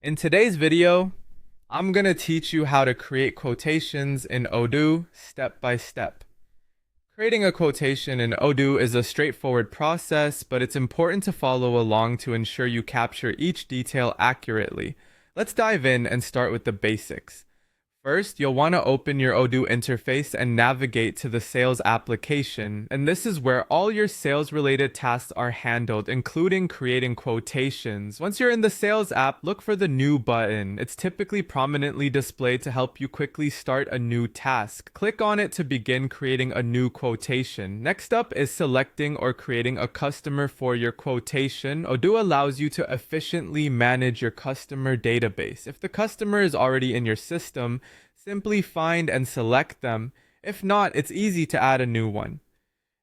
In today's video, I'm going to teach you how to create quotations in Odoo step by step. Creating a quotation in Odoo is a straightforward process, but it's important to follow along to ensure you capture each detail accurately. Let's dive in and start with the basics. First, you'll want to open your Odoo interface and navigate to the sales application, and this is where all your sales-related tasks are handled, including creating quotations. Once you're in the sales app, look for the New button. It's typically prominently displayed to help you quickly start a new task. Click on it to begin creating a new quotation. Next up is selecting or creating a customer for your quotation. Odoo allows you to efficiently manage your customer database. If the customer is already in your system, simply find and select them. If not, it's easy to add a new one.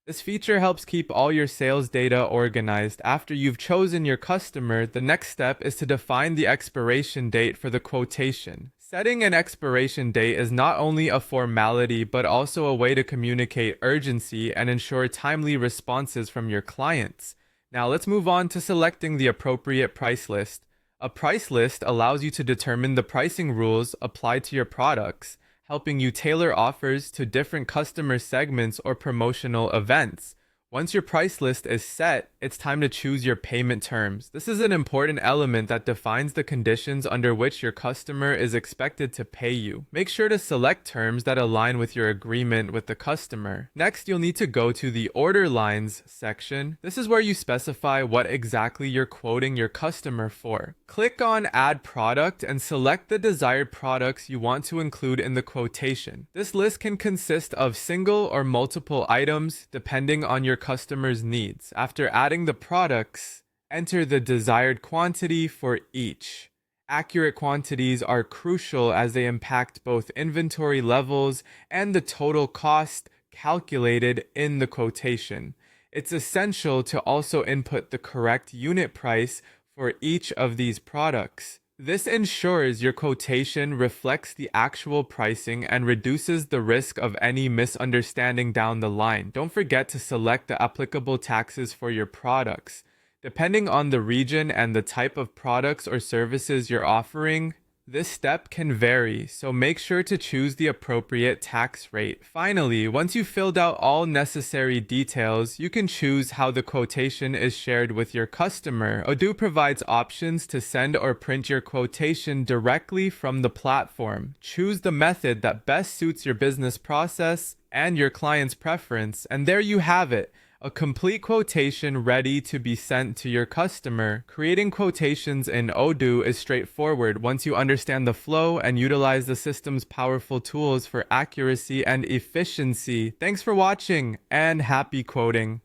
This feature helps keep all your sales data organized. After you've chosen your customer, the next step is to define the expiration date for the quotation. Setting an expiration date is not only a formality, but also a way to communicate urgency and ensure timely responses from your clients. Now let's move on to selecting the appropriate price list. A price list allows you to determine the pricing rules applied to your products, helping you tailor offers to different customer segments or promotional events. Once your price list is set, it's time to choose your payment terms. This is an important element that defines the conditions under which your customer is expected to pay you. Make sure to select terms that align with your agreement with the customer. Next, you'll need to go to the Order Lines section. This is where you specify what exactly you're quoting your customer for. Click on Add Product and select the desired products you want to include in the quotation. This list can consist of single or multiple items depending on your customer's needs. After adding the products, enter the desired quantity for each. Accurate quantities are crucial as they impact both inventory levels and the total cost calculated in the quotation. It's essential to also input the correct unit price for each of these products. This ensures your quotation reflects the actual pricing and reduces the risk of any misunderstanding down the line. Don't forget to select the applicable taxes for your products. Depending on the region and the type of products or services you're offering, this step can vary, so make sure to choose the appropriate tax rate. Finally, once you've filled out all necessary details, you can choose how the quotation is shared with your customer. Odoo provides options to send or print your quotation directly from the platform. Choose the method that best suits your business process and your client's preference, and there you have it. A complete quotation ready to be sent to your customer. Creating quotations in Odoo is straightforward once you understand the flow and utilize the system's powerful tools for accuracy and efficiency. Thanks for watching and happy quoting.